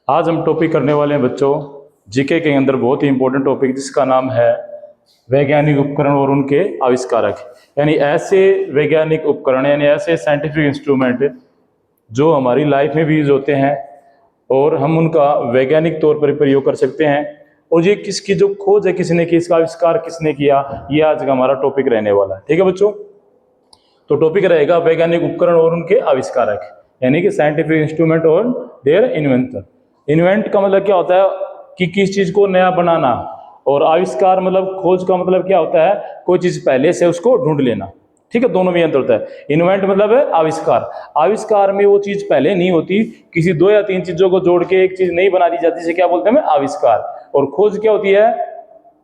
आज हम टॉपिक करने वाले हैं बच्चों जीके के अंदर बहुत ही इंपॉर्टेंट टॉपिक जिसका नाम है वैज्ञानिक उपकरण और उनके आविष्कारक। यानी ऐसे वैज्ञानिक उपकरण यानी ऐसे साइंटिफिक इंस्ट्रूमेंट जो हमारी लाइफ में भी यूज होते हैं और हम उनका वैज्ञानिक तौर पर प्रयोग कर सकते हैं। और ये किसकी जो खोज है किसने की, इसका आविष्कार किसने किया, ये आज का हमारा टॉपिक रहने वाला है। ठीक है बच्चों, तो टॉपिक रहेगा वैज्ञानिक उपकरण और उनके आविष्कारक, यानी कि साइंटिफिक इंस्ट्रूमेंट और देयर इन्वेंटर। इन्वेंट का मतलब क्या होता है कि किस चीज को नया बनाना, और आविष्कार मतलब खोज का मतलब क्या होता है कोई चीज पहले से उसको ढूंढ लेना। ठीक है, दोनों में अंतर होता है। इन्वेंट मतलब है आविष्कार, आविष्कार में वो चीज पहले नहीं होती, किसी दो या तीन चीजों को जोड़ के एक चीज नई बना दी जाती है, क्या बोलते हैं आविष्कार। और खोज क्या होती है,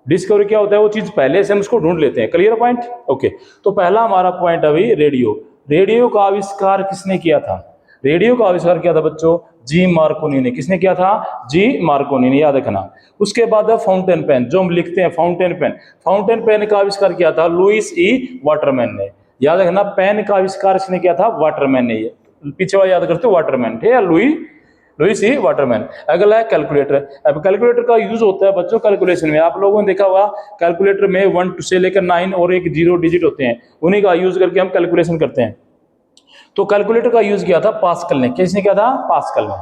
डिस्कवरी क्या होता है वो चीज पहले से हम उसको ढूंढ लेते हैं। Clear point? ओके, तो पहला हमारा पॉइंट अभी रेडियो। रेडियो का आविष्कार किसने किया था? रेडियो का आविष्कार किया था बच्चों जी मार्कोनी ने। किसने किया था? जी मार्कोनी ने, याद रखना। उसके बाद है फाउंटेन पेन, जो हम लिखते हैं फाउंटेन पेन। फाउंटेन पेन का आविष्कार किया था लुईस ई वाटरमैन ने। याद रखना, पेन का आविष्कार किसने किया था? वाटरमैन ने। पीछे वाला याद करते हो, वाटरमैन, ठीक है, लुईस ई वाटरमैन। अगला है कैलकुलेटर। अब कैलकुलेटर का यूज होता है बच्चों कैलकुलेशन में। आप लोगों ने देखा होगा कैलकुलेटर में 1 से लेकर 9 और एक 0 डिजिट होते हैं, उन्हीं का यूज करके हम कैलकुलेशन करते हैं। तो कैलकुलेटर का यूज किया था पास्कल ने। किसने किया था? पास्कल ने।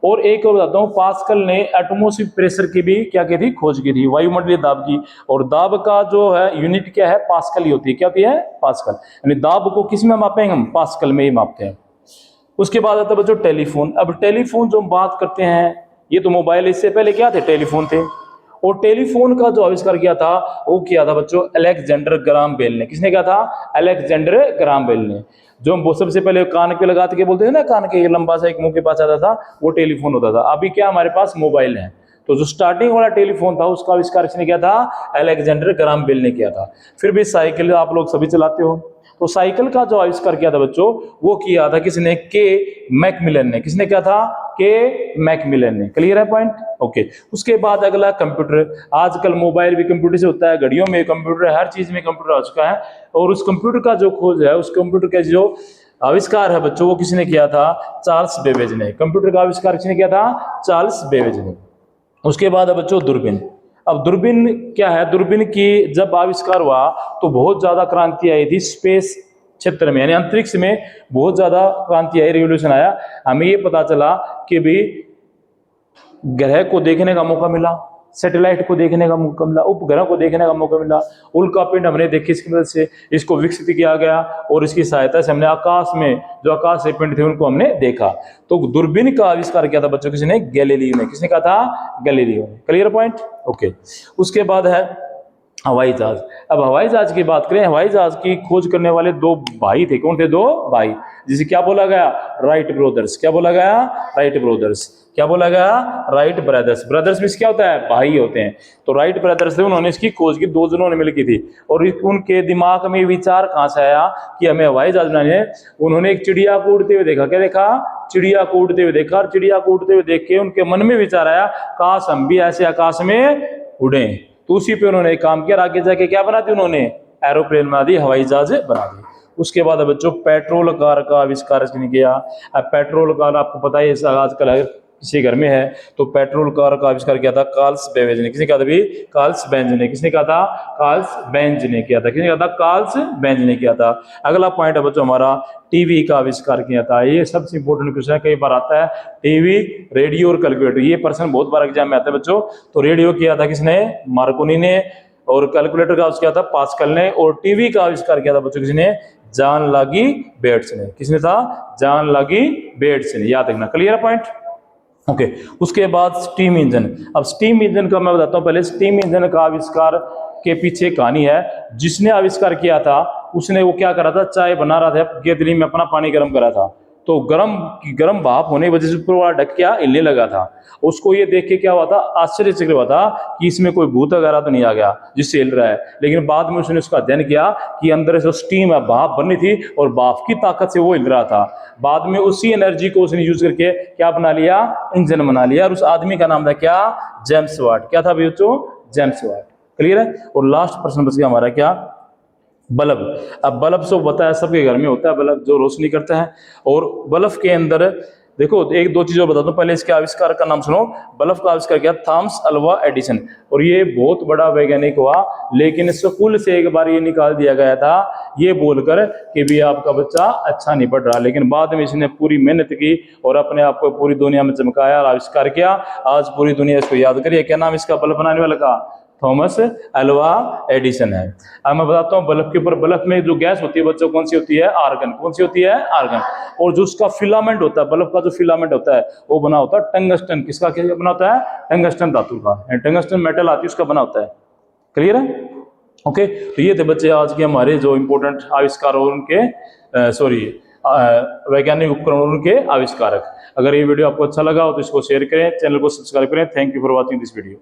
और एक और बताता हूं, पास्कल ने एटमॉस्फेरिक प्रेशर की भी क्या की थी? खोज की थी, वायुमंडलीय दाब की। और दाब का जो है यूनिट क्या है? पास्कल ही होती है। क्या होती है? पास्कल। यानी दाब को किस में मापेंगे हम? पास्कल में ही मापते हैं। उसके बाद आता है बच्चों टेलीफोन। अब टेलीफोन जो हम बात करते हैं, ये तो मोबाइल, इससे पहले क्या थे? टेलीफोन थे। और टेलीफोन का जो आविष्कार किया था वो किया था बच्चों अलेक्जेंडर ग्राम बेल ने। किसने किया था? अलेक्जेंडर ग्राम बेल ने। जो हम सबसे पहले कान पे लगाते के बोलते थे ना, कान के लंबा सा एक मुंह के पास आता था, वो टेलीफोन होता था। अभी क्या हमारे पास मोबाइल है। तो जो स्टार्टिंग वाला टेलीफोन था उसका आविष्कार किसने किया था? अलेक्जेंडर ग्राम बेल ने किया था। फिर भी साइकिल आप लोग सभी चलाते हो, तो साइकिल का जो आविष्कार किया था बच्चों वो किया था किसने? के मैकमिलन ने। किसने किया था? के मैकमिलन ने। क्लियर है पॉइंट? ओके। उसके बाद अगला कंप्यूटर। आजकल मोबाइल भी कंप्यूटर से होता है, घड़ियों में कंप्यूटर है, हर चीज में कंप्यूटर आ चुका है। और उस कंप्यूटर का जो खोज है, उस कंप्यूटर का जो आविष्कार है बच्चों वो किसने किया था? चार्ल्स बेबेज ने। कंप्यूटर का आविष्कार किसने किया था? चार्ल्स बेबेज ने। उसके बाद है बच्चों दूरबीन। अब दूरबीन क्या है? दूरबीन की जब आविष्कार हुआ तो बहुत ज्यादा क्रांति आई थी स्पेस क्षेत्र में, यानी अंतरिक्ष में बहुत ज्यादा क्रांति आई, रिवोल्यूशन आया। हमें ये पता चला कि भी ग्रह को देखने का मौका मिला, सैटेलाइट को देखने का मौका मिला, उपग्रह को देखने का मौका मिला, उल्का पिंड हमने देखी, इसकी मदद से इसको विकसित किया गया और इसकी सहायता से हमने आकाश में जो आकाश से पिंड थे उनको हमने देखा। तो दूरबीन का आविष्कार किया था बच्चों किसने? गैलीलियो ने। किसने कहा था? गैलीलियो ने। Clear point? ओके। उसके बाद है हवाई जहाज। अब हवाई जहाज की बात करें, हवाई जहाज की खोज करने वाले दो भाई थे। कौन थे? दो भाई, जिसे क्या बोला गया? Wright brothers. क्या बोला गया? Wright brothers. क्या बोला गया? Wright brothers. ब्रदर्स में क्या होता है? भाई होते हैं। तो राइट ब्रदर्स थे, उन्होंने इसकी खोज की, दो जनों ने मिल की थी। और उनके दिमाग में विचार कहां से आया कि हमें हवाई जहाज बनानी है? उन्होंने एक चिड़िया को उड़ते हुए देखा। क्या देखा? चिड़िया को उड़ते हुए देखा। और चिड़िया को उड़ते हुए देख के उनके मन में विचार आया, काश हम भी ऐसे आकाश में उड़े। तो उसी पे उन्होंने एक काम किया, आगे जाके क्या बना दी उन्होंने? एरोप्लेन बना दी, हवाई जहाज बना दी। उसके बाद बच्चों पेट्रोल कार का आविष्कार किसने किया? अब पेट्रोल कार आपको पता है आजकल अगर किसी घर में है तो पेट्रोल कार का आविष्कार किया था कार्ल्स बेवेज ने। किसने कहा था भी? कार्ल्स बेंज ने। किसने कहा था? कार्ल्स बेंज ने किया था। किसने कहा था? कार्ल्स बेंज ने किया था। अगला पॉइंट है बच्चों हमारा टीवी का आविष्कार किया था। ये सबसे इंपॉर्टेंट क्वेश्चन है, कई बार आता है। टीवी, रेडियो और कैलकुलेटर, ये प्रश्न बहुत बार एग्जाम में आता है बच्चों। तो रेडियो किया था किसने? मार्कोनी ने। और कैलकुलेटर का आविष्कार किया था पास्कल ने। और टीवी का आविष्कार किया था बच्चों किसने? जॉन लगी बेट्स ने। किसने था? जॉन लगी बेट्स ने। याद रखना। Clear point? ओके। उसके बाद स्टीम इंजन। अब स्टीम इंजन का मैं बताता हूं पहले। स्टीम इंजन का आविष्कार के पीछे कहानी है। जिसने आविष्कार किया था उसने वो क्या करा था? चाय बना रहा था, केतली में अपना पानी गर्म करा था। तो गर्म भाप होने की वजह से ऊपर वाला ढक्किया हिलने लगा था। उसको ये देख के क्या हुआ था? आश्चर्यचकित हुआ था कि इसमें कोई भूत वगैरह तो नहीं आ गया जिससे हिल रहा है। लेकिन बाद में उसने उसका अध्ययन किया कि अंदर से स्टीम है, भाप बननी थी और भाप की ताकत से वो हिल रहा था। बाद में उसी एनर्जी को उसने यूज करके क्या बना लिया? इंजन बना लिया। और उस आदमी का नाम था क्या? James Watt. क्या था बच्चों? James Watt. क्लियर है? और लास्ट प्रश्न बच गया हमारा क्या? बल्ब। अब बल्ब से बताया सबके घर में होता है बल्ब, जो रोशनी करता है। और बल्ब के अंदर देखो एक दो चीजों बताता हूँ, पहले इसके आविष्कार का नाम सुनो। बल्ब का आविष्कार किया थॉमस अल्वा एडिसन, और ये बहुत बड़ा वैज्ञानिक हुआ, लेकिन स्कूल से एक बार ये निकाल दिया गया था ये बोलकर कि भी आपका बच्चा अच्छा नहीं पढ़ रहा। लेकिन बाद में इसने पूरी मेहनत की और अपने आप को पूरी दुनिया में चमकाया और आविष्कार किया। आज पूरी दुनिया इसको याद करिए। क्या नाम इसका बल्ब बनाने वाला का? थॉमस अल्वा एडिसन है। अब मैं बताता हूँ बल्ब के ऊपर, बल्ब में जो गैस होती है बच्चों कौन सी होती है? आर्गन। कौन सी होती है? आर्गन। और जो उसका फिलामेंट होता है, बल्ब का जो फिलामेंट होता है वो बना होता है टंगस्टन। किसका क्या बना होता है? टंगस्टन धातु का, टंगस्टन मेटल आती है उसका बना होता है। क्लियर है? ओके, तो ये थे बच्चे आज के हमारे जो इंपॉर्टेंट आविष्कार और उनके वैज्ञानिक उपकरण और उनके आविष्कारक। अगर ये वीडियो आपको अच्छा लगा हो तो इसको शेयर करें, चैनल को सब्सक्राइब करें। Thank you for watching this video.